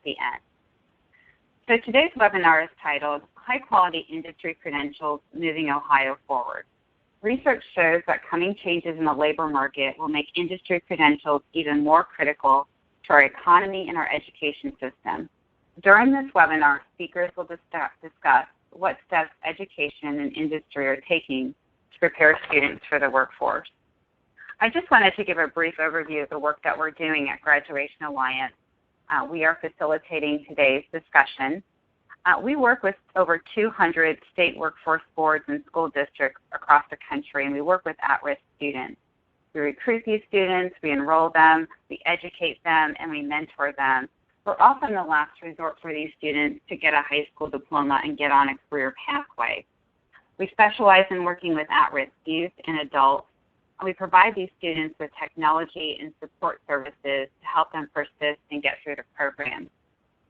the end. So today's webinar is titled High Quality Industry Credentials Moving Ohio Forward. Research shows that coming changes in the labor market will make industry credentials even more critical to our economy and our education system. During this webinar, speakers will discuss what steps education and industry are taking to prepare students for the workforce. I just wanted to give a brief overview of the work that we're doing at Graduation Alliance. We are facilitating today's discussion. We work with over 200 state workforce boards and school districts across the country, and we work with at-risk students. We recruit these students, we enroll them, we educate them, and we mentor them. We're often the last resort for these students to get a high school diploma and get on a career pathway. We specialize in working with at-risk youth and adults, and we provide these students with technology and support services to help them persist and get through the program.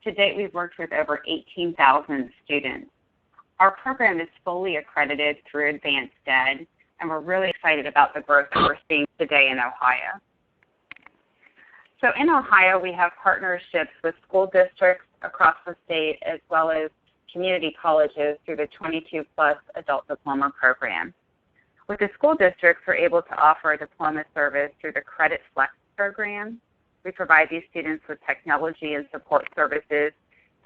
To date, we've worked with over 18,000 students. Our program is fully accredited through Advanced Ed, and we're really excited about the growth that we're seeing today in Ohio. So in Ohio, we have partnerships with school districts across the state as well as community colleges through the 22-plus adult diploma program. With the school districts, we're able to offer a diploma service through the Credit Flex program. We provide these students with technology and support services,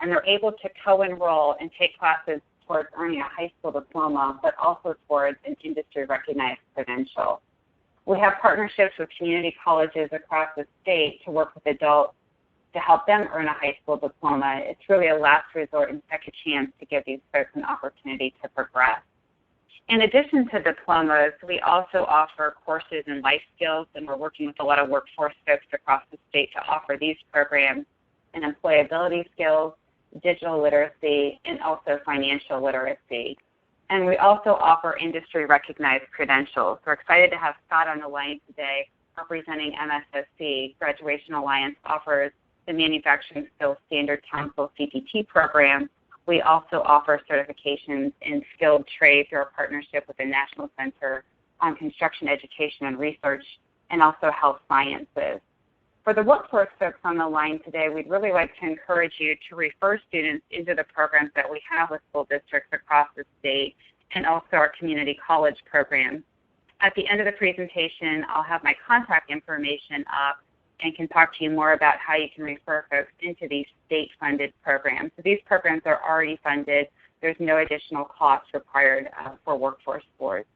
and they're able to co-enroll and take classes towards earning a high school diploma, but also towards an industry-recognized credential. We have partnerships with community colleges across the state to work with adults to help them earn a high school diploma. It's really a last resort and second chance to give these folks an opportunity to progress. In addition to diplomas, we also offer courses in life skills, and we're working with a lot of workforce folks across the state to offer these programs in employability skills, digital literacy, and also financial literacy. And we also offer industry-recognized credentials. We're excited to have Scott on the line today representing MSSC. Graduation Alliance offers the Manufacturing Skills Standard Council CPT program. We also offer certifications in skilled trade through our partnership with the National Center on Construction Education and Research, and also health sciences. For the workforce folks on the line today, we'd really like to encourage you to refer students into the programs that we have with school districts across the state and also our community college program. At the end of the presentation, I'll have my contact information up and can talk to you more about how you can refer folks into these state-funded programs. So these programs are already funded. There's no additional cost required for workforce boards.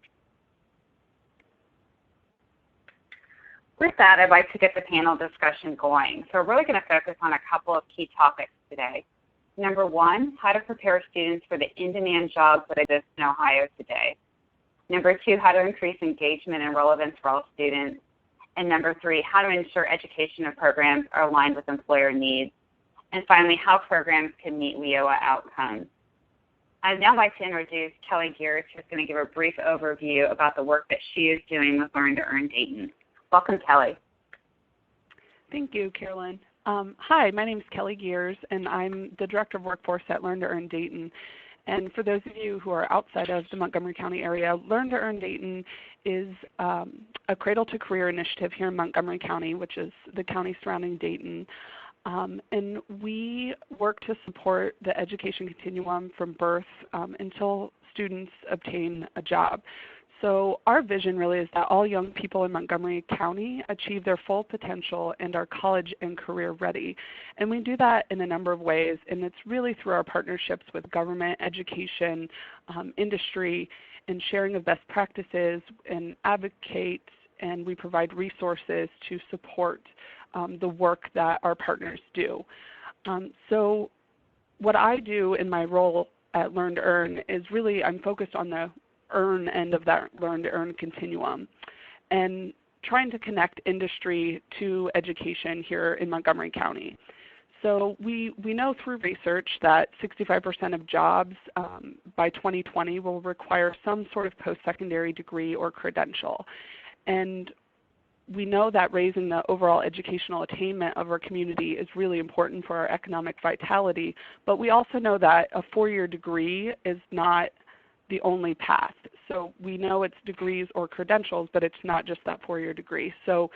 With that, I'd like to get the panel discussion going. So we're really going to focus on a couple of key topics today. Number one, how to prepare students for the in-demand jobs that exist in Ohio today. Number two, how to increase engagement and relevance for all students. And number three, how to ensure education and programs are aligned with employer needs. And finally, how programs can meet WIOA outcomes. I'd now like to introduce Kelly Geers, who's going to give a brief overview about the work that she is doing with Learn to Earn Dayton. Welcome, Kelly. Thank you, Carolyn. Hi, my name is Kelly Geers, and I'm the Director of Workforce at Learn to Earn Dayton. And for those of you who are outside of the Montgomery County area, Learn to Earn Dayton is a Cradle to Career initiative here in Montgomery County, which is the county surrounding Dayton. And we work to support the education continuum from birth until students obtain a job. So our vision really is that all young people in Montgomery County achieve their full potential and are college and career ready. And we do that in a number of ways, and it's really through our partnerships with government, education, industry, and sharing of best practices and advocate, and we provide resources to support the work that our partners do. So what I do in my role at Learn to Earn is really I'm focused on the earn end of that Learn to Earn continuum and trying to connect industry to education here in Montgomery County. So we know through research that 65% of jobs by 2020 will require some sort of post-secondary degree or credential. And we know that raising the overall educational attainment of our community is really important for our economic vitality, but we also know that a four-year degree is not the only path. So we know it's degrees or credentials, but it's not just that four-year degree. So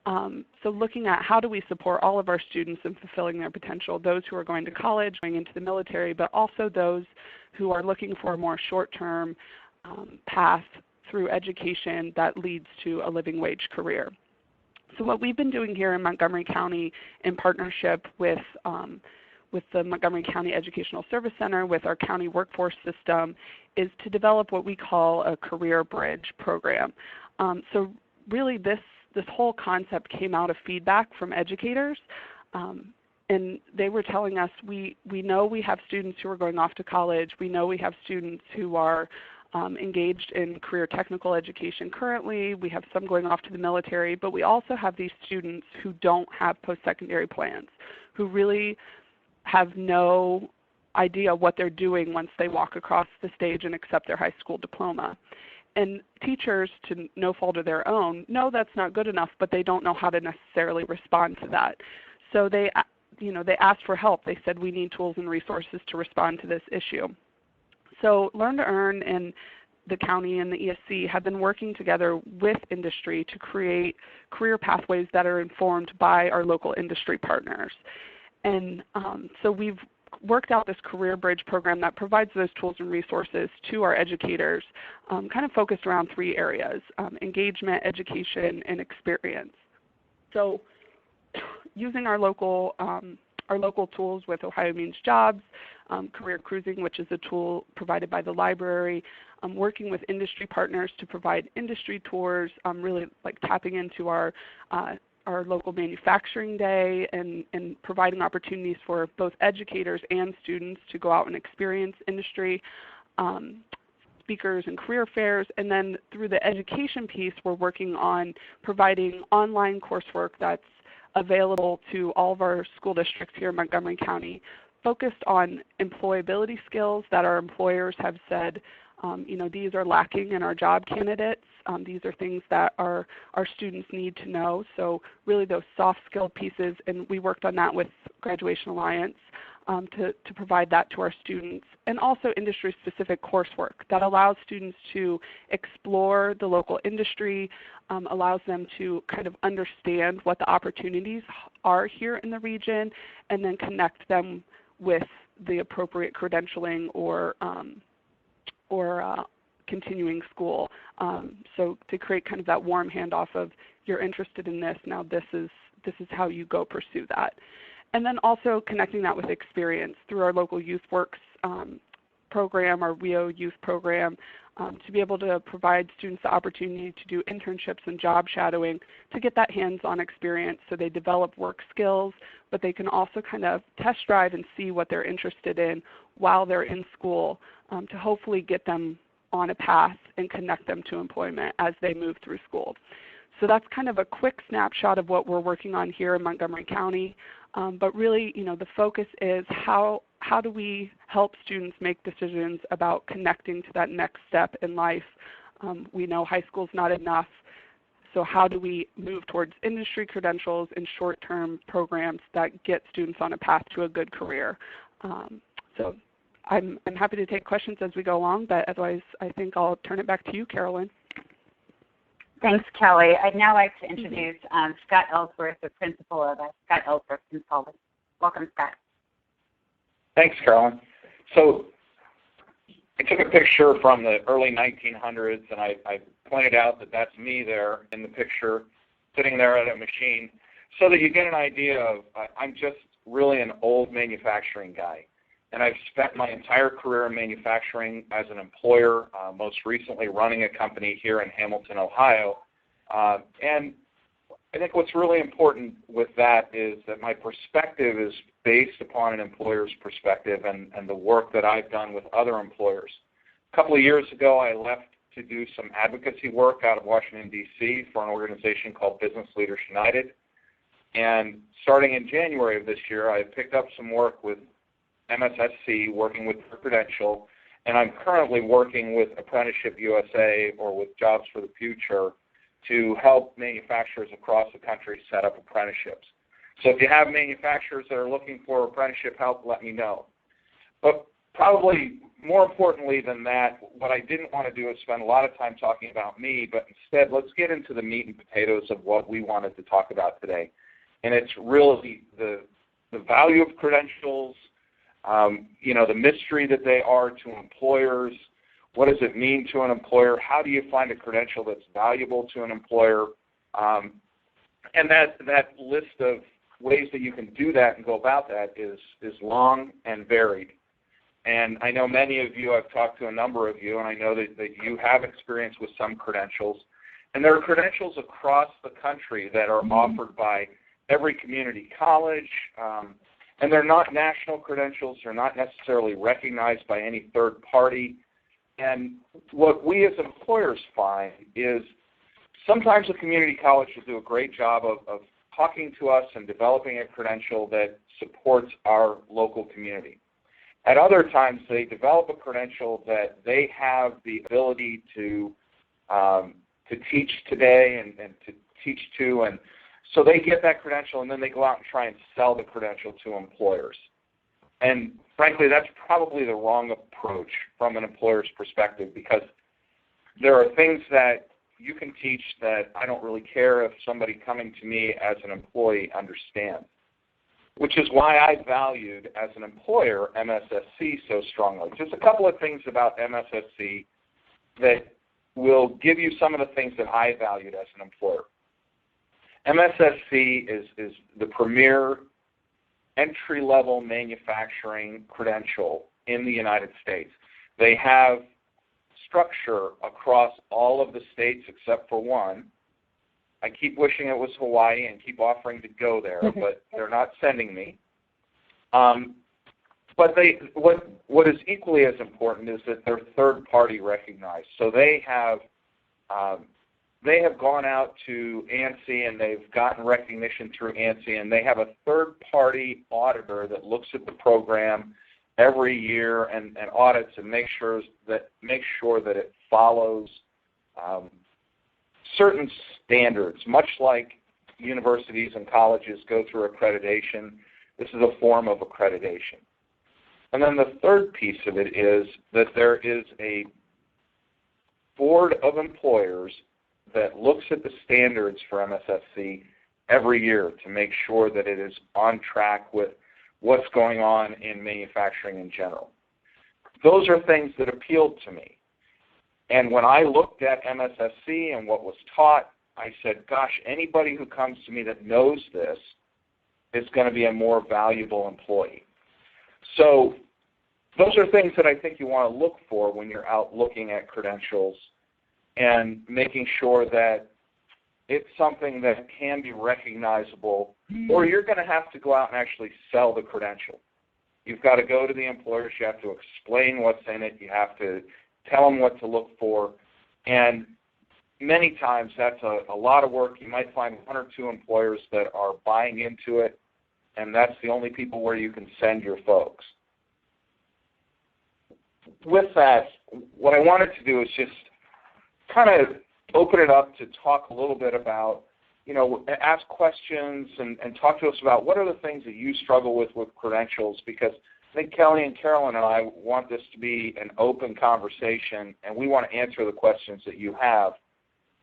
So looking at how do we support all of our students in fulfilling their potential, those who are going to college, going into the military, but also those who are looking for a more short-term path through education that leads to a living wage career. So what we've been doing here in Montgomery County in partnership with the Montgomery County Educational Service Center, with our county workforce system, is to develop what we call a career bridge program. So really this whole concept came out of feedback from educators, and they were telling us, we know we have students who are going off to college, we know we have students who are engaged in career technical education currently, we have some going off to the military, but we also have these students who don't have post-secondary plans, who really have no idea what they're doing once they walk across the stage and accept their high school diploma. And teachers, to no fault of their own, know that's not good enough, but they don't know how to necessarily respond to that. So they asked for help. They said, we need tools and resources to respond to this issue. So Learn to Earn and the county and the ESC have been working together with industry to create career pathways that are informed by our local industry partners. And so we've worked out this career bridge program that provides those tools and resources to our educators, kind of focused around 3 areas: engagement, education, and experience. So using our local tools with Ohio Means Jobs, Career Cruising, which is a tool provided by the library, working with industry partners to provide industry tours, really like tapping into our local manufacturing day and providing opportunities for both educators and students to go out and experience industry, speakers and career fairs. And then through the education piece, we're working on providing online coursework that's available to all of our school districts here in Montgomery County, focused on employability skills that our employers have said, these are lacking in our job candidates. These are things that our students need to know. So really those soft skill pieces, and we worked on that with Graduation Alliance to provide that to our students, and also industry-specific coursework that allows students to explore the local industry, allows them to kind of understand what the opportunities are here in the region, and then connect them with the appropriate credentialing or continuing school. So to create kind of that warm handoff of, you're interested in this, now this is how you go pursue that. And then also connecting that with experience through our local Youth Works program, our WIOA youth program, to be able to provide students the opportunity to do internships and job shadowing to get that hands-on experience so they develop work skills, but they can also kind of test drive and see what they're interested in while they're in school, to hopefully get them on a path and connect them to employment as they move through school. So that's kind of a quick snapshot of what we're working on here in Montgomery County. But really, the focus is how do we help students make decisions about connecting to that next step in life. We know high school is not enough, so how do we move towards industry credentials and short-term programs that get students on a path to a good career. So I'm happy to take questions as we go along, but otherwise I think I'll turn it back to you, Carolyn. Thanks, Kelly. I'd now like to introduce Scott Ellsworth, the principal of Scott Ellsworth Consulting. Welcome, Scott. Thanks, Carolyn. So I took a picture from the early 1900s, and I pointed out that that's me there in the picture, sitting there at a machine, so that you get an idea of, I'm just really an old manufacturing guy. And I've spent my entire career in manufacturing as an employer, most recently running a company here in Hamilton, Ohio. And I think what's really important with that is that my perspective is based upon an employer's perspective and the work that I've done with other employers. A couple of years ago, I left to do some advocacy work out of Washington, D.C. for an organization called Business Leaders United. And starting in January of this year, I picked up some work with MSSC, working with Credential, and I'm currently working with Apprenticeship USA or with Jobs for the Future to help manufacturers across the country set up apprenticeships. So if you have manufacturers that are looking for apprenticeship help, let me know. But probably more importantly than that, what I didn't want to do is spend a lot of time talking about me, but instead let's get into the meat and potatoes of what we wanted to talk about today. And it's really the value of credentials, the mystery that they are to employers. What does it mean to an employer? How do you find a credential that's valuable to an employer? And that list of ways that you can do that and go about that is long and varied. And I know many of you, I've talked to a number of you, and I know that you have experience with some credentials. And there are credentials across the country that are offered by every community college, and they're not national credentials. They're not necessarily recognized by any third party. And what we as employers find is sometimes a community college will do a great job of talking to us and developing a credential that supports our local community. At other times, they develop a credential that they have the ability to teach today and to teach to, and so they get that credential, and then they go out and try and sell the credential to employers. And frankly, that's probably the wrong approach from an employer's perspective, because there are things that you can teach that I don't really care if somebody coming to me as an employee understands, which is why I valued, as an employer, MSSC so strongly. Just a couple of things about MSSC that will give you some of the things that I valued as an employer. MSSC is the premier entry-level manufacturing credential in the United States. They have structure across all of the states except for one. I keep wishing it was Hawaii and keep offering to go there, but they're not sending me. But what is equally as important is that they're third-party recognized. So they have gone out to ANSI and they've gotten recognition through ANSI, and they have a third-party auditor that looks at the program every year and audits and makes sure that it follows certain standards, much like universities and colleges go through accreditation. This is a form of accreditation. And then the third piece of it is that there is a board of employers that looks at the standards for MSSC every year to make sure that it is on track with what's going on in manufacturing in general. Those are things that appealed to me. And when I looked at MSSC and what was taught, I said, gosh, anybody who comes to me that knows this is going to be a more valuable employee. So those are things that I think you want to look for when you're out looking at credentials and making sure that it's something that can be recognizable, or you're going to have to go out and actually sell the credential. You've got to go to the employers. You have to explain what's in it. You have to tell them what to look for. And many times that's a lot of work. You might find one or two employers that are buying into it, and that's the only people where you can send your folks. With that, what I wanted to do is just kind of open it up to talk a little bit about, ask questions and talk to us about what are the things that you struggle with credentials, because I think Kelly and Carolyn and I want this to be an open conversation, and we want to answer the questions that you have.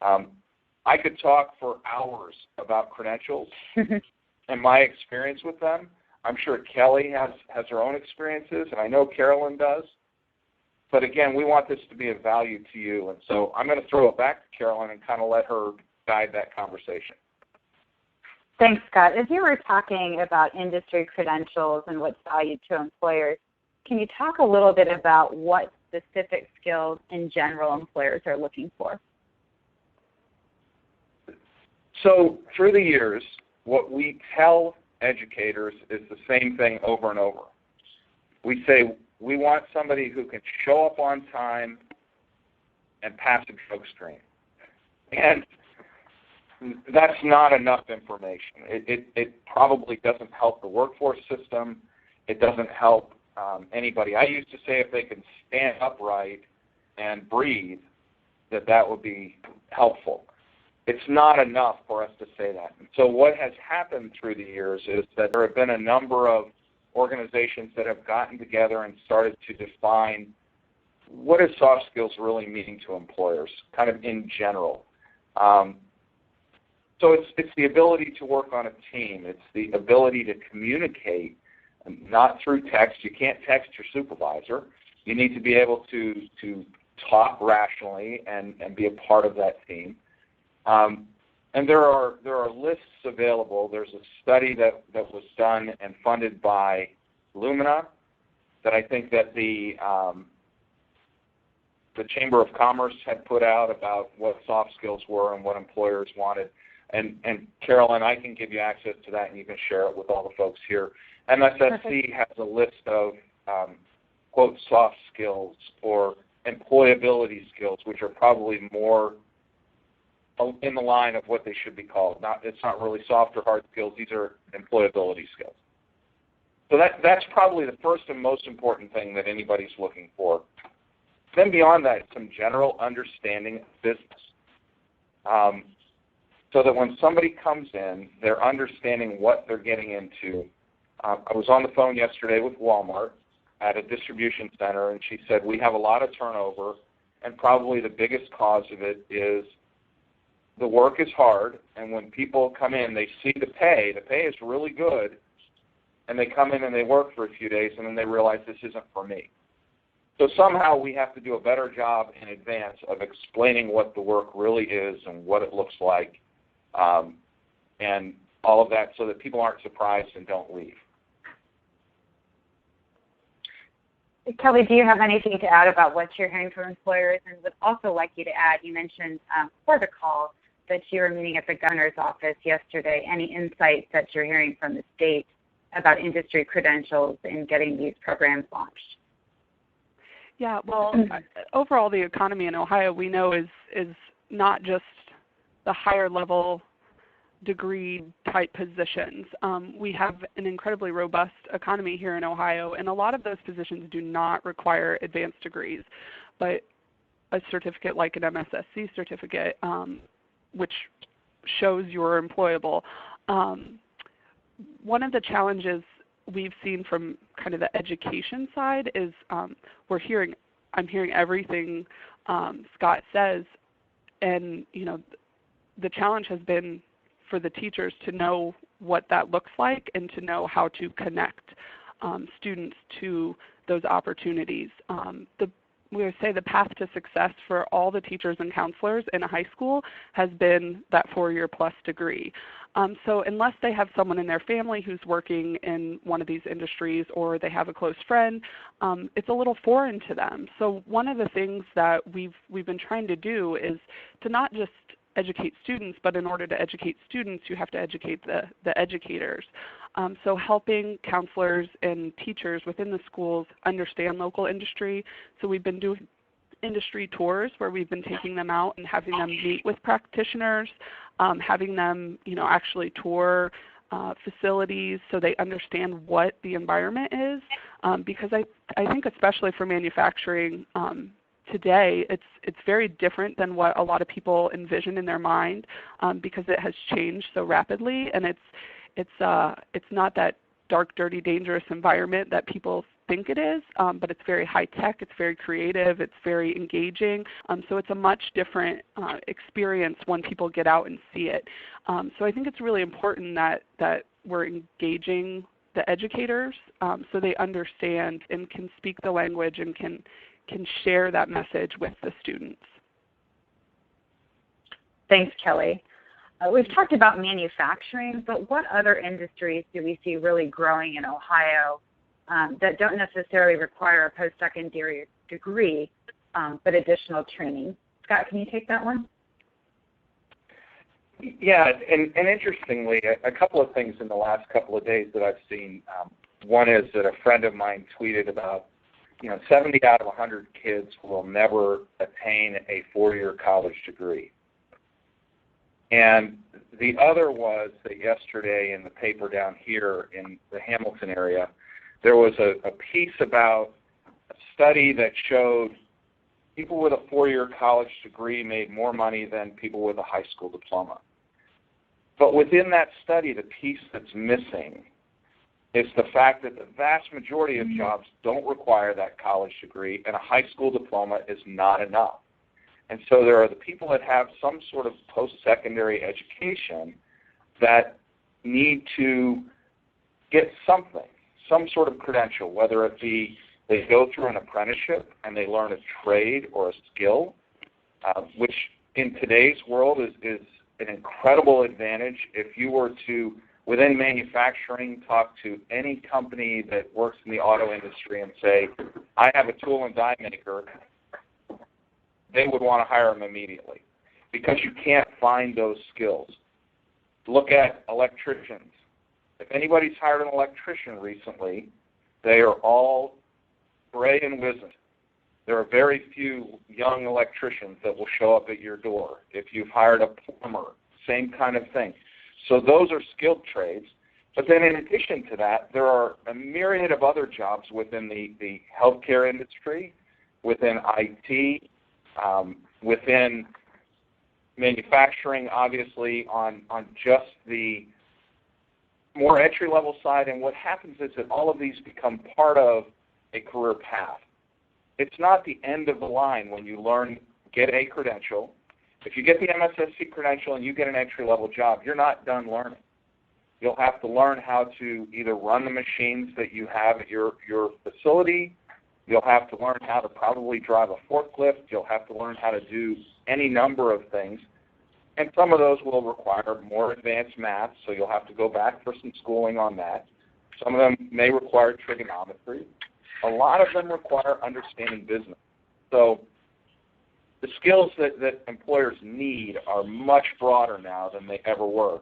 I could talk for hours about credentials and my experience with them. I'm sure Kelly has her own experiences, and I know Carolyn does. But again, we want this to be of value to you, and so I'm going to throw it back to Carolyn and kind of let her guide that conversation. Thanks, Scott. As you were talking about industry credentials and what's valued to employers, can you talk a little bit about what specific skills in general employers are looking for? So through the years, what we tell educators is the same thing over and over. We say, we want somebody who can show up on time and pass a drug screen. And that's not enough information. It probably doesn't help the workforce system. It doesn't help anybody. I used to say if they can stand upright and breathe, that would be helpful. It's not enough for us to say that. And so what has happened through the years is that there have been a number of organizations that have gotten together and started to define what does soft skills really mean to employers, kind of in general? So it's the ability to work on a team. It's the ability to communicate, not through text. You can't text your supervisor. You need to be able to talk rationally and be a part of that team. And there are lists available. There's a study that was done and funded by Lumina that I think that the Chamber of Commerce had put out about what soft skills were and what employers wanted. And Carolyn, I can give you access to that, and you can share it with all the folks here. MSSC has a list of, quote, soft skills or employability skills, which are probably more in the line of what they should be called. It's not really soft or hard skills. These are employability skills. So that's probably the first and most important thing that anybody's looking for. Then beyond that, some general understanding of business. So that when somebody comes in, they're understanding what they're getting into. I was on the phone yesterday with Walmart at a distribution center, and she said, we have a lot of turnover, and probably the biggest cause of it is the work is hard, and when people come in, they see the pay is really good, and they come in and they work for a few days, and then they realize this isn't for me. So somehow we have to do a better job in advance of explaining what the work really is and what it looks like, and all of that so that people aren't surprised and don't leave. Kelly, do you have anything to add about what you're hearing from employers? And would also like you to add, you mentioned before the call that you were meeting at the governor's office yesterday. Any insights that you're hearing from the state about industry credentials and getting these programs launched? Yeah, well, overall the economy in Ohio we know is not just the higher level degree type positions. We have an incredibly robust economy here in Ohio, and a lot of those positions do not require advanced degrees, but a certificate like an MSSC certificate, which shows you're employable. One of the challenges we've seen from kind of the education side is I'm hearing everything Scott says, and the challenge has been for the teachers to know what that looks like and to know how to connect students to those opportunities. We would say the path to success for all the teachers and counselors in a high school has been that 4-year plus degree. So unless they have someone in their family who's working in one of these industries or they have a close friend, it's a little foreign to them. So one of the things that we've been trying to do is to not just educate students, but in order to educate students, you have to educate the educators. So helping counselors and teachers within the schools understand local industry. So we've been doing industry tours where we've been taking them out and having them meet with practitioners, having them actually tour facilities so they understand what the environment is. Because I think especially for manufacturing, today, it's very different than what a lot of people envision in their mind because it has changed so rapidly, and it's not that dark, dirty, dangerous environment that people think it is, but it's very high tech, it's very creative, it's very engaging. So it's a much different experience when people get out and see it. So I think it's really important that we're engaging the educators so they understand and can speak the language and can share that message with the students. Thanks, Kelly. We've talked about manufacturing, but what other industries do we see really growing in Ohio that don't necessarily require a post-secondary degree, but additional training? Scott, can you take that one? Yeah, and interestingly, a couple of things in the last couple of days that I've seen. One is that a friend of mine tweeted about 70 out of 100 kids will never attain a 4-year college degree. And the other was that yesterday in the paper down here in the Hamilton area, there was a piece about a study that showed people with a 4-year college degree made more money than people with a high school diploma. But within that study, the piece that's missing is the fact that the vast majority of jobs don't require that college degree, and a high school diploma is not enough. And so there are the people that have some sort of post-secondary education that need to get something, some sort of credential, whether it be they go through an apprenticeship and they learn a trade or a skill, which in today's world is an incredible advantage. If you were to, within manufacturing, talk to any company that works in the auto industry and say, I have a tool and die maker, they would want to hire them immediately because you can't find those skills. Look at electricians. If anybody's hired an electrician recently, they are all gray and wizened. There are very few young electricians that will show up at your door. If you've hired a plumber, same kind of thing. So those are skilled trades. But then in addition to that, there are a myriad of other jobs within the healthcare industry, within IT, within manufacturing, obviously, on just the more entry-level side. And what happens is that all of these become part of a career path. It's not the end of the line when you get a credential. If you get the MSSC credential and you get an entry-level job, you're not done learning. You'll have to learn how to either run the machines that you have at your facility. You'll have to learn how to probably drive a forklift. You'll have to learn how to do any number of things. And some of those will require more advanced math, so you'll have to go back for some schooling on that. Some of them may require trigonometry. A lot of them require understanding business. So the skills that employers need are much broader now than they ever were.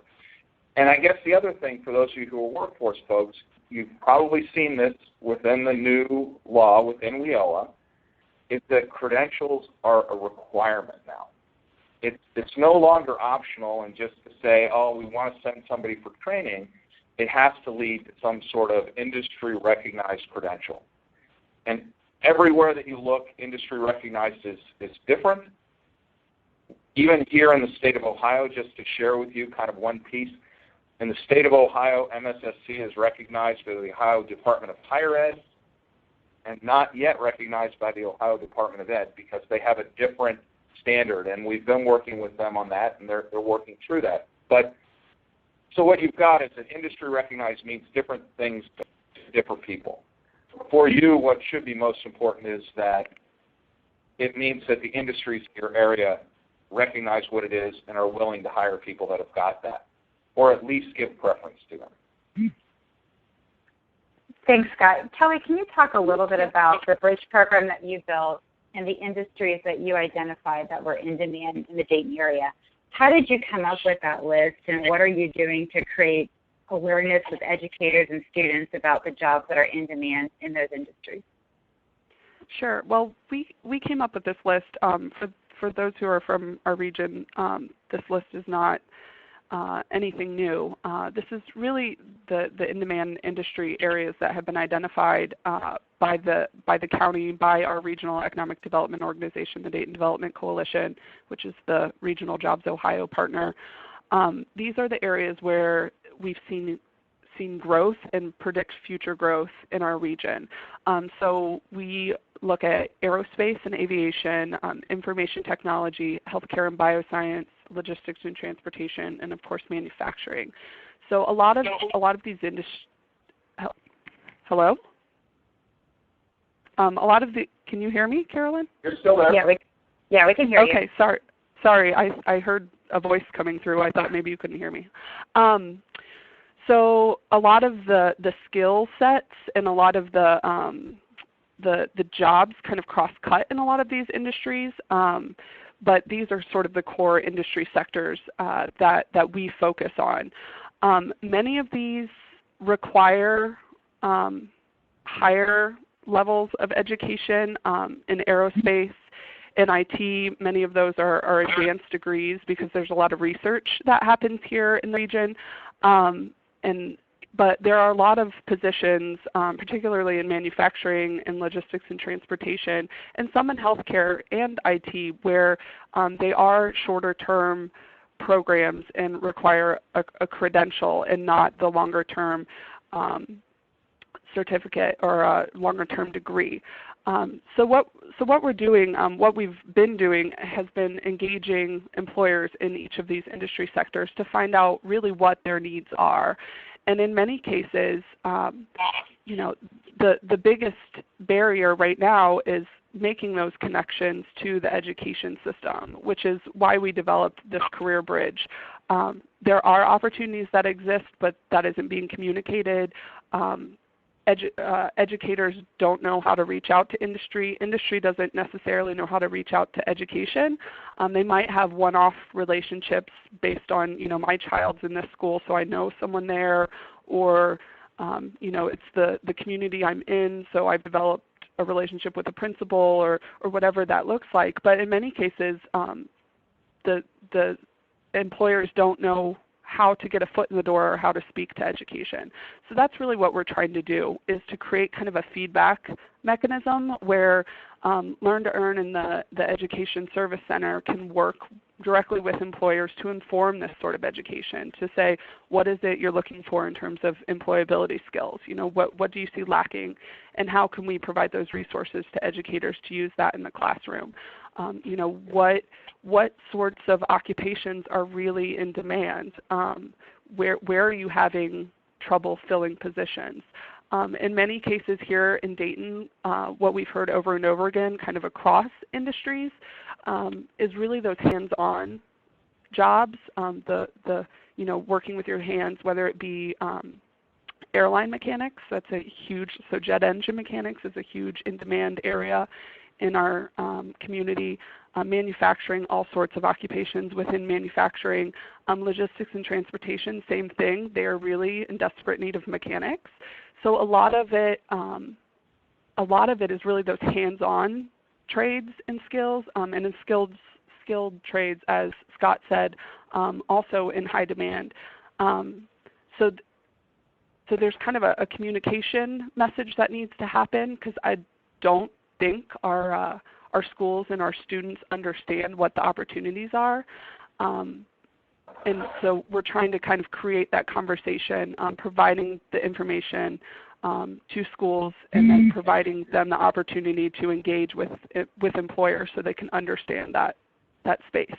And I guess the other thing for those of you who are workforce folks, you've probably seen this within the new law, within WIOA, is that credentials are a requirement now. It's no longer optional and just to say, oh, we want to send somebody for training. It has to lead to some sort of industry-recognized credential. And everywhere that you look, industry-recognized is different. Even here in the state of Ohio, just to share with you kind of one piece, in the state of Ohio, MSSC is recognized by the Ohio Department of Higher Ed and not yet recognized by the Ohio Department of Ed because they have a different standard, and we've been working with them on that, and they're working through that. But so what you've got is that industry recognized means different things to different people. For you, what should be most important is that it means that the industries in your area recognize what it is and are willing to hire people that have got that, or at least give preference to them. Thanks, Scott. Kelly, can you talk a little bit about the bridge program that you built and the industries that you identified that were in demand in the Dayton area? How did you come up with that list, and what are you doing to create awareness with educators and students about the jobs that are in demand in those industries? Sure. Well, we came up with this list. For those who are from our region, this list is not anything new. This is really the in-demand industry areas that have been identified by the county, by our regional economic development organization, the Dayton Development Coalition, which is the regional Jobs Ohio partner. These are the areas where we've seen growth and predict future growth in our region. So we look at aerospace and aviation, information technology, healthcare and bioscience, logistics and transportation, and of course manufacturing. So a lot of these industries. Hello. A lot of the. Can you hear me, Carolyn? You're still there. Yeah, we can hear you. Okay, sorry. I heard a voice coming through. I thought maybe you couldn't hear me. So a lot of the skill sets and a lot of the jobs kind of cross-cut in a lot of these industries, but these are sort of the core industry sectors that we focus on. Many of these require higher levels of education in aerospace. In IT, many of those are advanced degrees because there's a lot of research that happens here in the region. But there are a lot of positions, particularly in manufacturing and logistics and transportation, and some in healthcare and IT, where they are shorter-term programs and require a credential and not the longer-term certificate or a longer-term degree. So what we're doing, what we've been doing, has been engaging employers in each of these industry sectors to find out really what their needs are. And in many cases, you know, the biggest barrier right now is making those connections to the education system, which is why we developed this career bridge. There are opportunities that exist, but that isn't being communicated. Educators don't know how to reach out to industry. Industry doesn't necessarily know how to reach out to education. They might have one-off relationships based on, you know, my child's in this school, so I know someone there, or you know, it's the community I'm in, so I've developed a relationship with a principal, or whatever that looks like. But in many cases, the employers don't know how to get a foot in the door or how to speak to education. So that's really what we're trying to do, is to create kind of a feedback mechanism where Learn to Earn and the Education Service Center can work directly with employers to inform this sort of education, to say, what is it you're looking for in terms of employability skills? You know, what do you see lacking, and how can we provide those resources to educators to use that in the classroom? You know, what sorts of occupations are really in demand? Where are you having trouble filling positions? In many cases here in Dayton, what we've heard over and over again, kind of across industries, is really those hands-on jobs, you know, working with your hands, whether it be airline mechanics. That's a huge, so jet engine mechanics is a huge in-demand area in our community. Manufacturing, all sorts of occupations within manufacturing. Logistics and transportation, same thing. They are really in desperate need of mechanics. So a lot of it is really those hands-on trades and skills, and in skilled trades, as Scott said, also in high demand. So there's kind of a communication message that needs to happen, because I don't think our schools and our students understand what the opportunities are. And so we're trying to kind of create that conversation, providing the information to schools, and then providing them the opportunity to engage with employers so they can understand that space.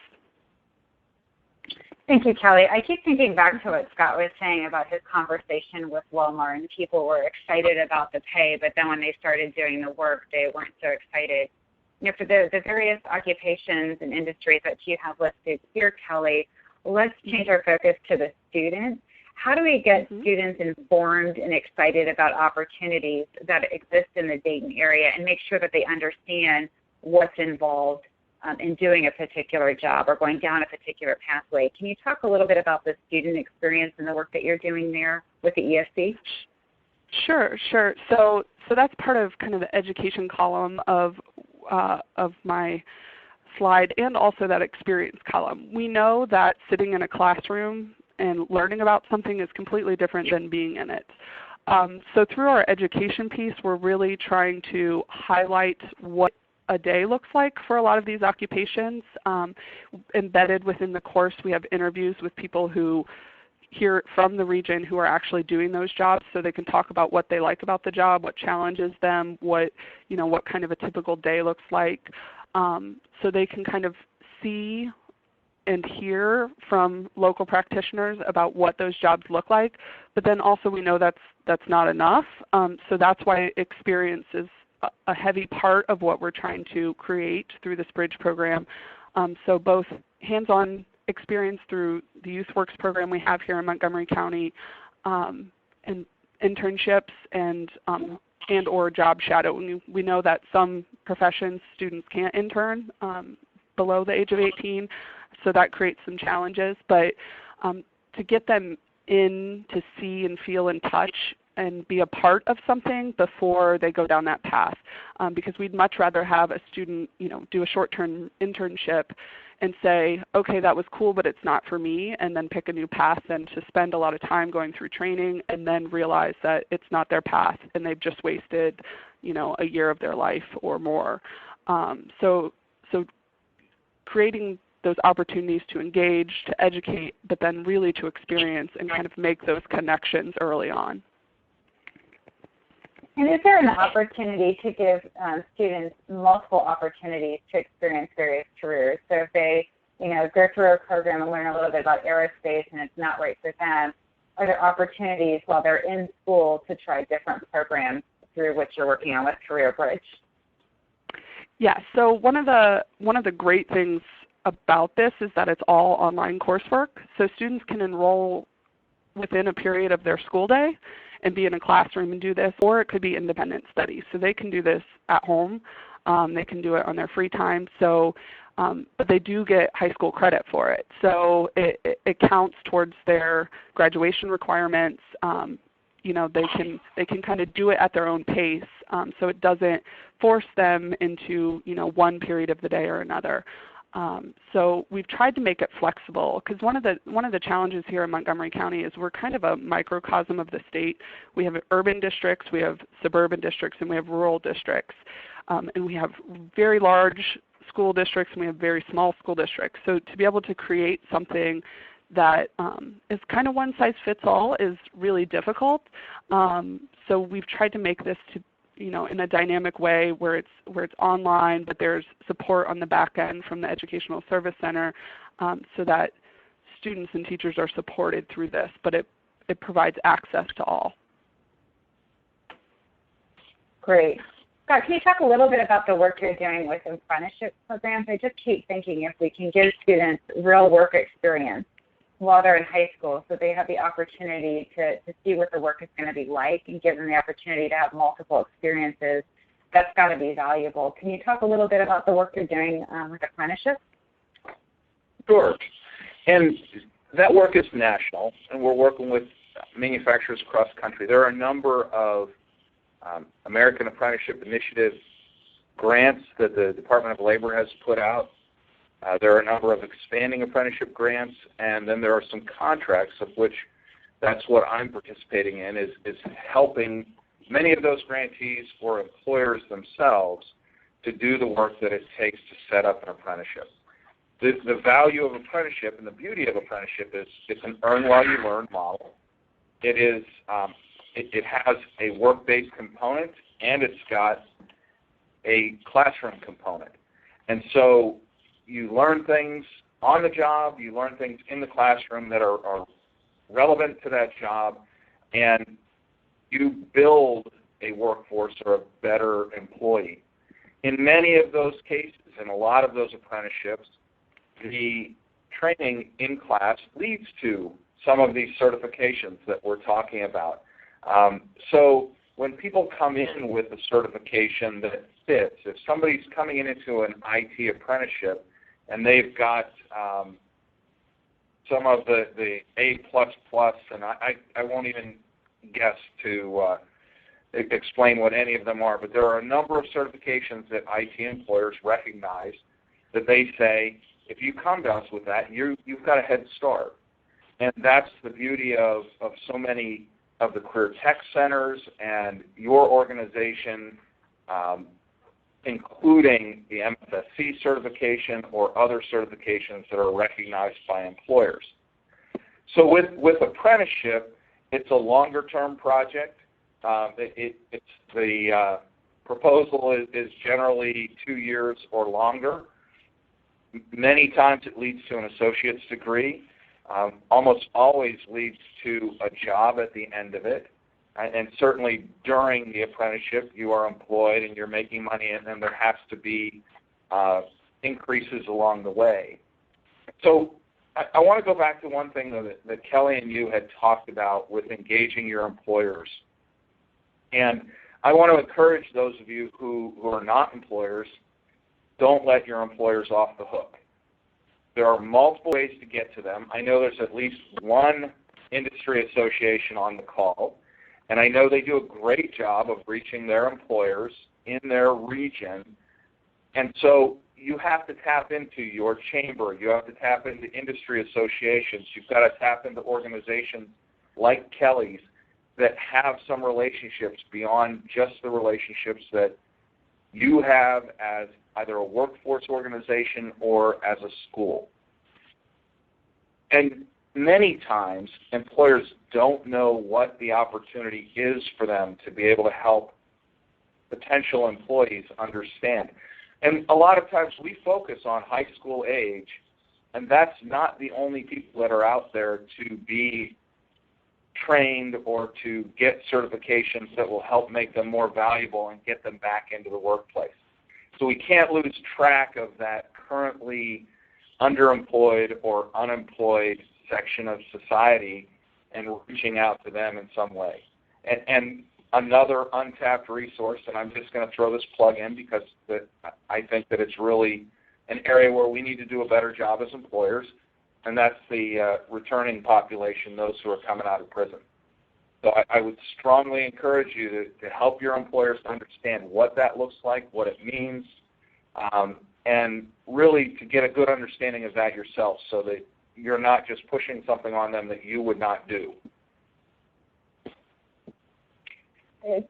Thank you, Kelly. I keep thinking back to what Scott was saying about his conversation with Walmart, and people were excited about the pay, but then when they started doing the work, they weren't so excited. You know, for the various occupations and industries that you have listed here, Kelly, let's change our focus to the student. How do we get students informed and excited about opportunities that exist in the Dayton area, and make sure that they understand what's involved in doing a particular job or going down a particular pathway? Can you talk a little bit about the student experience and the work that you're doing there with the ESC? Sure. So that's part of kind of the education column of my slide, and also that experience column. We know that sitting in a classroom and learning about something is completely different than being in it. So through our education piece, we're really trying to highlight what a day looks like for a lot of these occupations. Embedded within the course, we have interviews with people who here from the region who are actually doing those jobs, so they can talk about what they like about the job, what challenges them, what kind of a typical day looks like, so they can kind of see and hear from local practitioners about what those jobs look like. But then also we know that's not enough, so that's why experience is a heavy part of what we're trying to create through this bridge program. So both hands-on experience through the Youth Works program we have here in Montgomery County, and internships and or job shadowing. We know that some professions students can't intern below the age of 18, so that creates some challenges. But to get them in to see and feel and touch and be a part of something before they go down that path, because we'd much rather have a student, do a short-term internship and say, okay, that was cool, but it's not for me, and then pick a new path than to spend a lot of time going through training and then realize that it's not their path and they've just wasted, a year of their life or more. So creating those opportunities to engage, to educate, but then really to experience and kind of make those connections early on. And is there an opportunity to give students multiple opportunities to experience various careers? So if they, go through a program and learn a little bit about aerospace and it's not right for them, are there opportunities while they're in school to try different programs through which you're working on with Career Bridge? Yeah, so one of the great things about this is that it's all online coursework. So students can enroll within a period of their school day and be in a classroom and do this, or it could be independent study. So they can do this at home. They can do it on their free time. So, but they do get high school credit for it. So it counts towards their graduation requirements. They can kind of do it at their own pace. So it doesn't force them into one period of the day or another. So we've tried to make it flexible, because one of the challenges here in Montgomery County is we're kind of a microcosm of the state. We have urban districts, we have suburban districts, and we have rural districts. And we have very large school districts and we have very small school districts. So to be able to create something that is kind of one size fits all is really difficult. So we've tried to make this to in a dynamic way where it's online, but there's support on the back end from the Educational Service Center, so that students and teachers are supported through this, but it provides access to all. Great. Scott, can you talk a little bit about the work you're doing with apprenticeship programs? I just keep thinking if we can give students real work experience while they're in high school, so they have the opportunity to see what the work is going to be like and give them the opportunity to have multiple experiences, that's got to be valuable. Can you talk a little bit about the work you're doing with apprenticeships? Sure. And that work is national, and we're working with manufacturers across the country. There are a number of American Apprenticeship Initiative grants that the Department of Labor has put out. There are a number of expanding apprenticeship grants, and then there are some contracts, of which that's what I'm participating in, is helping many of those grantees or employers themselves to do the work that it takes to set up an apprenticeship. The value of apprenticeship and the beauty of apprenticeship is it's an earn while you learn model. It is it has a work-based component, and it's got a classroom component. And so you learn things on the job, you learn things in the classroom that are relevant to that job, and you build a workforce or a better employee. In many of those cases, in a lot of those apprenticeships, the training in class leads to some of these certifications that we're talking about. So when people come in with a certification that fits, if somebody's coming into an IT apprenticeship and they've got some of the A++, and I won't even guess to explain what any of them are, but there are a number of certifications that IT employers recognize that they say, if you come to us with that, you've got a head start. And that's the beauty of so many of the career tech centers and your organization, including the MFSC certification or other certifications that are recognized by employers. So with apprenticeship, it's a longer-term project. The proposal is generally 2 years or longer. Many times it leads to an associate's degree. Almost always leads to a job at the end of it. And certainly during the apprenticeship, you are employed and you're making money, and then there has to be increases along the way. So I want to go back to one thing that Kelly and you had talked about with engaging your employers. And I want to encourage those of you who are not employers, don't let your employers off the hook. There are multiple ways to get to them. I know there's at least one industry association on the call, and I know they do a great job of reaching their employers in their region. And so you have to tap into your chamber. You have to tap into industry associations. You've got to tap into organizations like Kelly's that have some relationships beyond just the relationships that you have as either a workforce organization or as a school. And many times, employers don't know what the opportunity is for them to be able to help potential employees understand. And a lot of times we focus on high school age, and that's not the only people that are out there to be trained or to get certifications that will help make them more valuable and get them back into the workplace. So we can't lose track of that currently underemployed or unemployed section of society and reaching out to them in some way. And another untapped resource, and I'm just going to throw this plug in because I think that it's really an area where we need to do a better job as employers, and that's the returning population, those who are coming out of prison. So I would strongly encourage you to help your employers to understand what that looks like, what it means, and really to get a good understanding of that yourself so that you're not just pushing something on them that you would not do.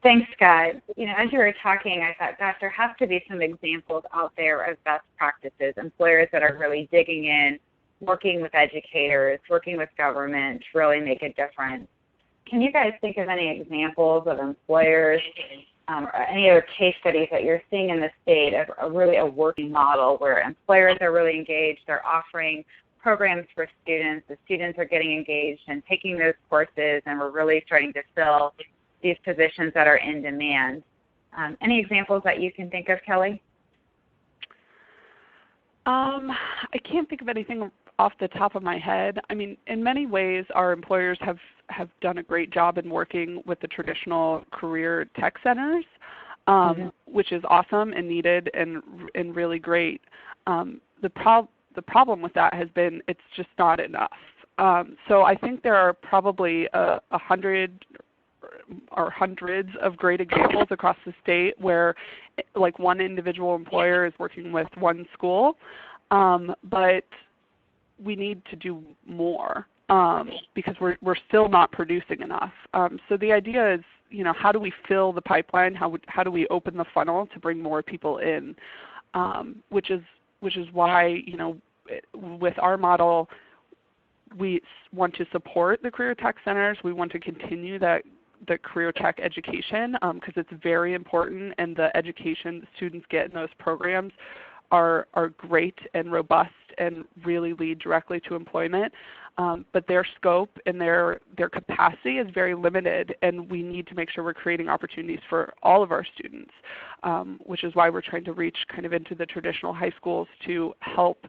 Thanks, Scott. As you were talking, I thought, gosh, there has to be some examples out there of best practices, employers that are really digging in, working with educators, working with government to really make a difference. Can you guys think of any examples of employers or any other case studies that you're seeing in the state of really a working model where employers are really engaged, they're offering programs for students, the students are getting engaged and taking those courses, and we're really starting to fill these positions that are in demand? Any examples that you can think of, Kelly? I can't think of anything off the top of my head. I mean, in many ways, our employers have done a great job in working with the traditional career tech centers, which is awesome and needed and really great. The problem with that has been it's just not enough. So I think there are probably 100 or hundreds of great examples across the state where like one individual employer is working with one school, but we need to do more because we're still not producing enough. So the idea is, how do we fill the pipeline? How do we open the funnel to bring more people in? Which is why, with our model, we want to support the career tech centers. We want to continue the career tech education because it's very important, and the education students get in those programs are great and robust and really lead directly to employment. But their scope and their capacity is very limited, and we need to make sure we're creating opportunities for all of our students, which is why we're trying to reach kind of into the traditional high schools to help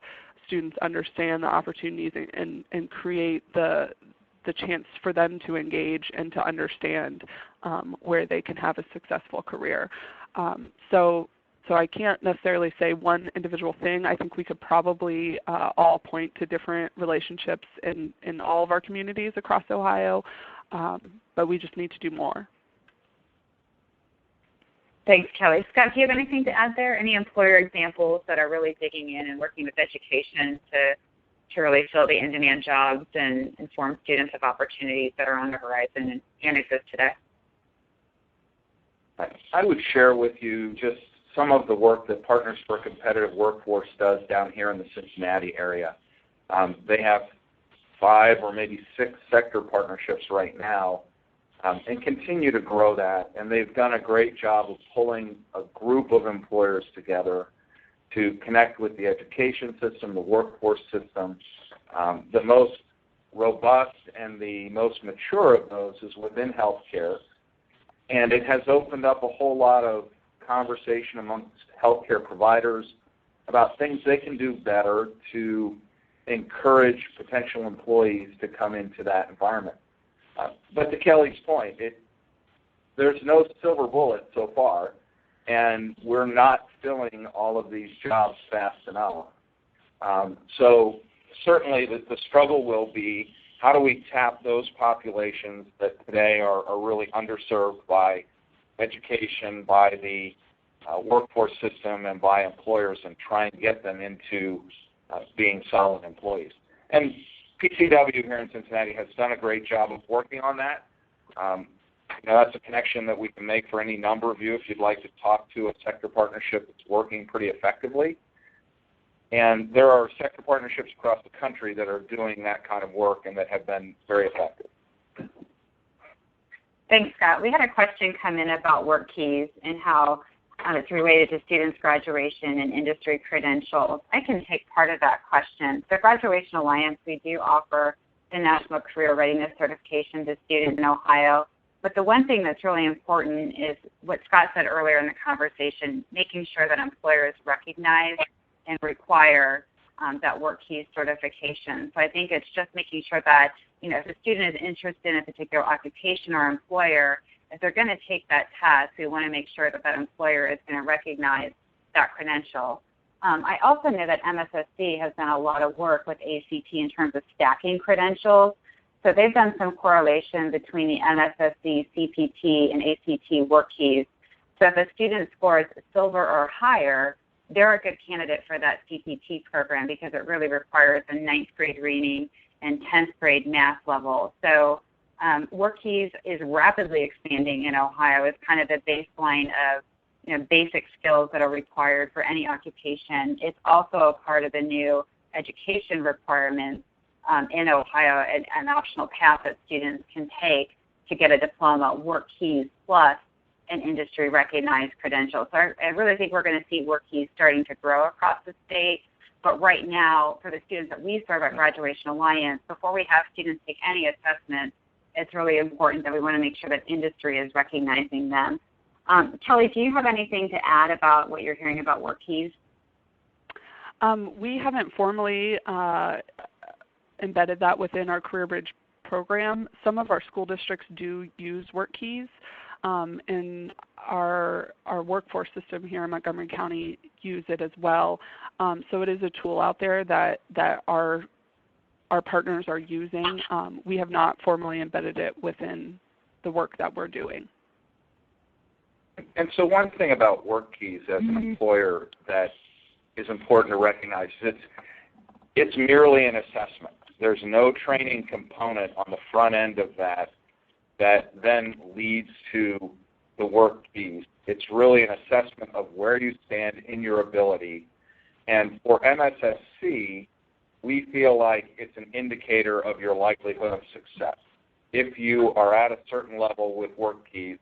students understand the opportunities and create the chance for them to engage and to understand where they can have a successful career. So I can't necessarily say one individual thing. I think we could probably all point to different relationships in all of our communities across Ohio, but we just need to do more. Thanks, Kelly. Scott, do you have anything to add there? Any employer examples that are really digging in and working with education to really fill the in-demand jobs and inform students of opportunities that are on the horizon and exist today? I would share with you just some of the work that Partners for a Competitive Workforce does down here in the Cincinnati area. They have 5 or maybe 6 sector partnerships right now and continue to grow that. And they've done a great job of pulling a group of employers together to connect with the education system, the workforce system. The most robust and the most mature of those is within healthcare. And it has opened up a whole lot of conversation amongst healthcare providers about things they can do better to encourage potential employees to come into that environment. But to Kelly's point, there's no silver bullet so far, and we're not filling all of these jobs fast enough. So certainly the struggle will be, how do we tap those populations that today are really underserved by education, by the workforce system, and by employers, and try and get them into being solid employees. And PCW here in Cincinnati has done a great job of working on that. That's a connection that we can make for any number of you if you'd like to talk to a sector partnership that's working pretty effectively. And there are sector partnerships across the country that are doing that kind of work and that have been very effective. Thanks, Scott. We had a question come in about work keys and how it's related to students' graduation and industry credentials. I can take part of that question. So Graduation Alliance, we do offer the National Career Readiness Certification to students in Ohio. But the one thing that's really important is what Scott said earlier in the conversation, making sure that employers recognize and require that work keys certification. So I think it's just making sure that, if a student is interested in a particular occupation or employer, if they're going to take that test, we want to make sure that that employer is going to recognize that credential. I also know that MSSC has done a lot of work with ACT in terms of stacking credentials. So they've done some correlation between the MSSC, CPT, and ACT work keys. So if a student scores silver or higher, they're a good candidate for that CPT program because it really requires a 9th grade reading and 10th grade math level. So work keys is rapidly expanding in Ohio. It's kind of the baseline of basic skills that are required for any occupation. It's also a part of the new education requirements in Ohio, an optional path that students can take to get a diploma, work keys plus an industry recognized credential. So I really think we're going to see work keys starting to grow across the state. But right now, for the students that we serve at Graduation Alliance, before we have students take any assessment, it's really important that we want to make sure that industry is recognizing them. Kelly, do you have anything to add about what you're hearing about work keys? We haven't formally embedded that within our Career Bridge program. Some of our school districts do use work keys, and our workforce system here in Montgomery County use it as well. So it is a tool out there that our partners are using. We have not formally embedded it within the work that we're doing. And so one thing about work keys as an employer that is important to recognize is it's merely an assessment. There's no training component on the front end of that then leads to the work keys. It's really an assessment of where you stand in your ability. And for MSSC, we feel like it's an indicator of your likelihood of success. If you are at a certain level with work keys,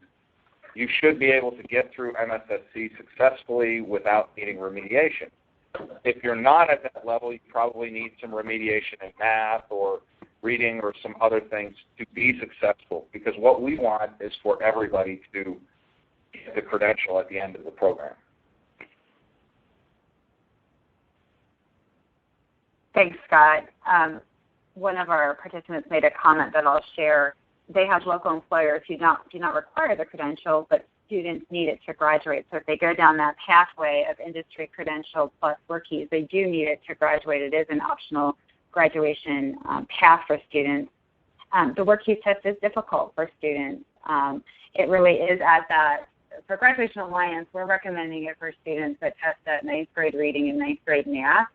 you should be able to get through MSSC successfully without needing remediation. If you're not at that level, you probably need some remediation in math or reading or some other things to be successful, because what we want is for everybody to get the credential at the end of the program. Thanks, Scott. One of our participants made a comment that I'll share. They have local employers who do not require the credential, but students need it to graduate. So if they go down that pathway of industry credential plus work keys, they do need it to graduate. It is an optional graduation path for students. The work keys test is difficult for students. It really is at that. For Graduation Alliance, we're recommending it for students that test that 9th grade reading and 9th grade math.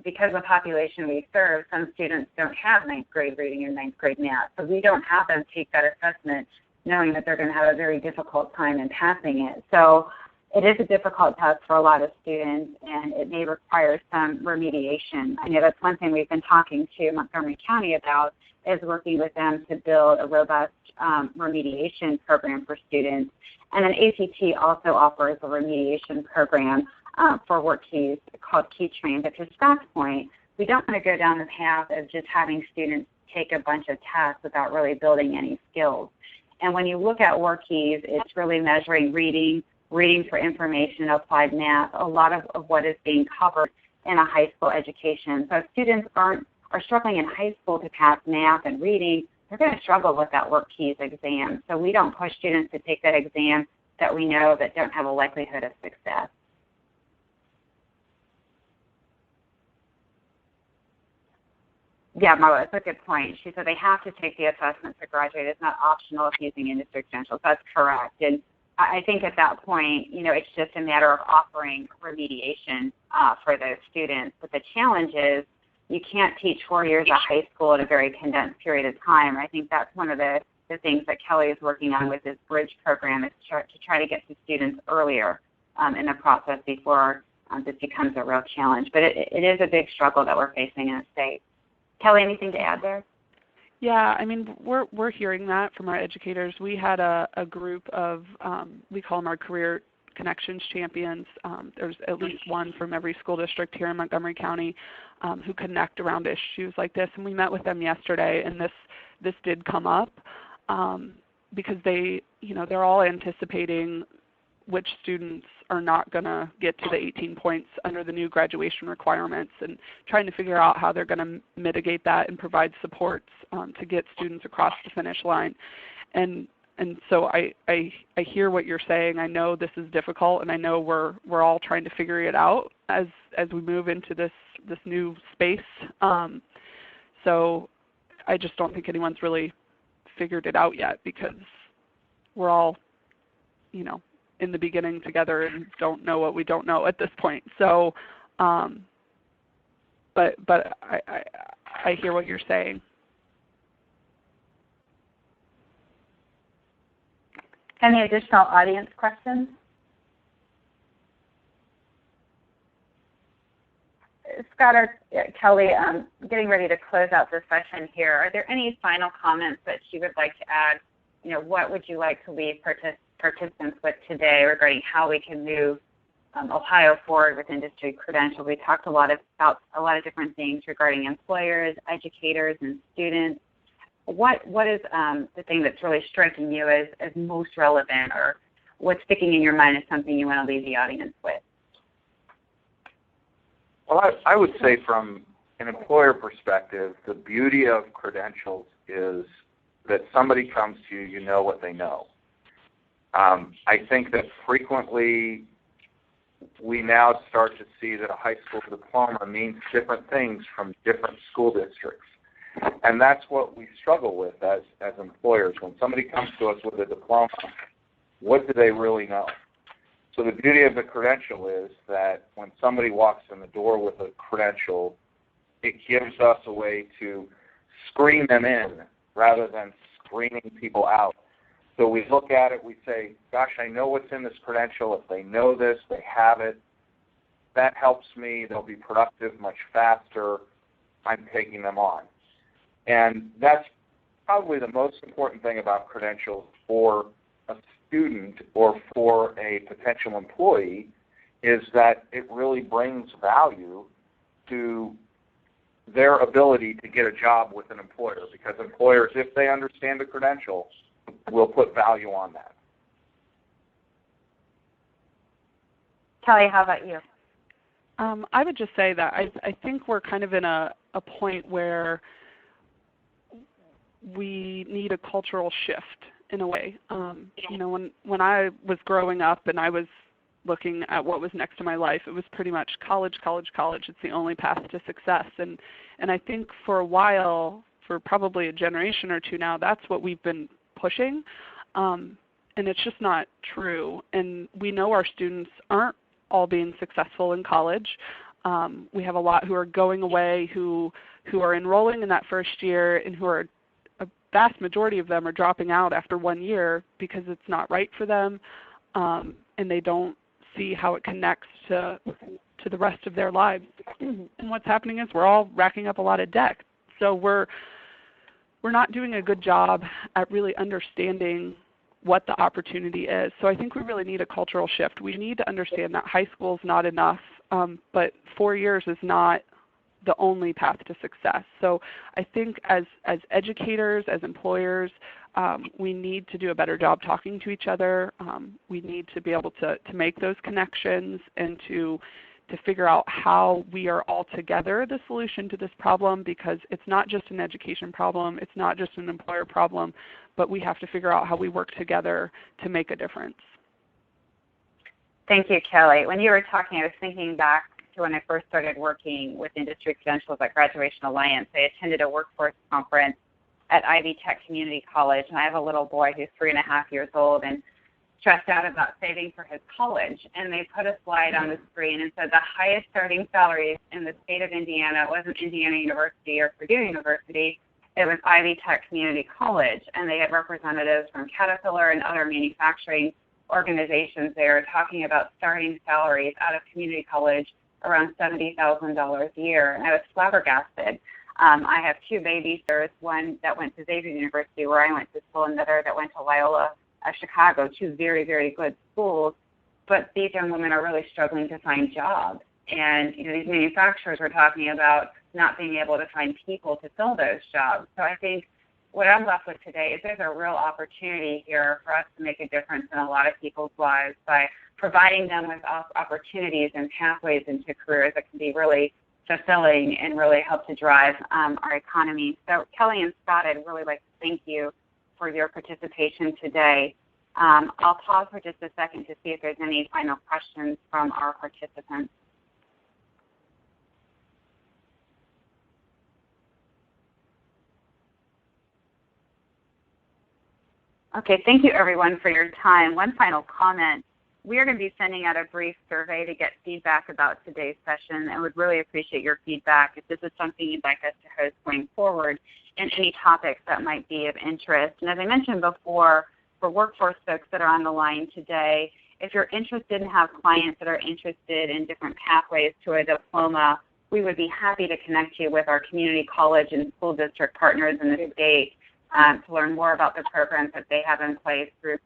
Because of the population we serve, some students don't have 9th grade reading and 9th grade math. So we don't have them take that assessment knowing that they're going to have a very difficult time in passing it. So it is a difficult test for a lot of students, and it may require some remediation. I know that's one thing we've been talking to Montgomery County about, is working with them to build a robust remediation program for students. And then ACT also offers a remediation program for work keys called Key Train. But to Scott's point, we don't want to go down the path of just having students take a bunch of tests without really building any skills. And when you look at work keys, it's really measuring reading for information, applied math, a lot of what is being covered in a high school education. So if students are struggling in high school to pass math and reading, they're going to struggle with that work keys exam. So we don't push students to take that exam that we know that don't have a likelihood of success. Yeah, Marla, it's a good point. She said they have to take the assessment to graduate. It's not optional if using industry credentials. That's correct. And I think at that point, it's just a matter of offering remediation for those students. But the challenge is you can't teach 4 years of high school in a very condensed period of time. I think that's one of the things that Kelly is working on with this Bridge program, is to try to get to students earlier in the process before this becomes a real challenge. But it is a big struggle that we're facing in the state. Kelly, anything to add there? Yeah, I mean, we're hearing that from our educators. We had a group of, we call them our career connections champions. There's at least one from every school district here in Montgomery County who connect around issues like this. And we met with them yesterday, and this did come up because they're all anticipating which students are not going to get to the 18 points under the new graduation requirements, and trying to figure out how they're going to mitigate that and provide supports to get students across the finish line. And so I hear what you're saying. I know this is difficult, and I know we're all trying to figure it out as we move into this new space. So I just don't think anyone's really figured it out yet, because we're all, in the beginning together and don't know what we don't know at this point. So, but I hear what you're saying. Any additional audience questions? Scott or Kelly, getting ready to close out this session here. Are there any final comments that you would like to add? What would you like to leave participants with today regarding how we can move Ohio forward with industry credentials? We talked about a lot of different things regarding employers, educators, and students. What is the thing that's really striking you as most relevant, or what's sticking in your mind as something you want to leave the audience with? Well, I would say from an employer perspective, the beauty of credentials is that somebody comes to you, you know what they know. I think that frequently we now start to see that a high school diploma means different things from different school districts. And that's what we struggle with as employers. When somebody comes to us with a diploma, what do they really know? So the beauty of the credential is that when somebody walks in the door with a credential, it gives us a way to screen them in rather than screening people out. So we look at it, we say, gosh, I know what's in this credential. If they know this, they have it. That helps me. They'll be productive much faster. I'm taking them on. And that's probably the most important thing about credentials for a student or for a potential employee, is that it really brings value to their ability to get a job with an employer, because employers, if they understand the credential, will put value on that. Kelly, how about you? I would just say that I think we're kind of in a point where we need a cultural shift in a way. When I was growing up and I was looking at what was next in my life, it was pretty much college, college, college. It's the only path to success. And I think for a while, for probably a generation or two now, that's what we've been pushing. And it's just not true. And we know our students aren't all being successful in college. We have a lot who are going away, who are enrolling in that first year, and who are, a vast majority of them are dropping out after 1 year because it's not right for them, and they don't see how it connects to the rest of their lives. And what's happening is we're all racking up a lot of debt. So we're not doing a good job at really understanding what the opportunity is. So I think we really need a cultural shift. We need to understand that high school is not enough, but 4 years is not the only path to success. So I think as educators, as employers, we need to do a better job talking to each other. We need to be able to make those connections and to figure out how we are all together the solution to this problem, because it's not just an education problem, it's not just an employer problem, but we have to figure out how we work together to make a difference. Thank you, Kelly. When you were talking, I was thinking back to when I first started working with industry credentials at Graduation Alliance. I attended a workforce conference at Ivy Tech Community College, and I have a little boy who's 3.5 years old and stressed out about saving for his college. And they put a slide on the screen and said the highest starting salaries in the state of Indiana wasn't Indiana University or Purdue University, it was Ivy Tech Community College. And they had representatives from Caterpillar and other manufacturing organizations there talking about starting salaries out of community college around $70,000 a year. And I was flabbergasted. I have two babies. There's one that went to Xavier University where I went to school, and another that went to WIOA Chicago, two very, very good schools. But these young women are really struggling to find jobs. And these manufacturers were talking about not being able to find people to fill those jobs. So I think what I'm left with today is there's a real opportunity here for us to make a difference in a lot of people's lives by providing them with opportunities and pathways into careers that can be really fulfilling and really help to drive our economy. So Kelly and Scott, I'd really like to thank you for your participation today. I'll pause for just a second to see if there's any final questions from our participants. Okay, thank you everyone for your time. One final comment. We are going to be sending out a brief survey to get feedback about today's session, and would really appreciate your feedback if this is something you'd like us to host going forward, and any topics that might be of interest. And as I mentioned before, for workforce folks that are on the line today, if you're interested and have clients that are interested in different pathways to a diploma, we would be happy to connect you with our community college and school district partners in the state to learn more about the programs that they have in place through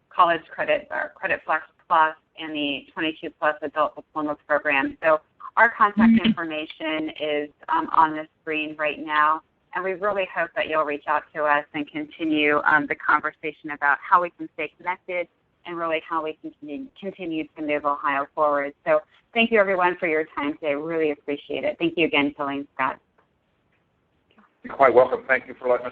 college credit or Credit Flex Plus and the 22 Plus Adult Diploma Program. So our contact information is on the screen right now, and we really hope that you'll reach out to us and continue the conversation about how we can stay connected and really how we can continue to move Ohio forward. So thank you everyone for your time today. Really appreciate it. Thank you again, Kelly and Scott. You're quite welcome. Thank you for letting us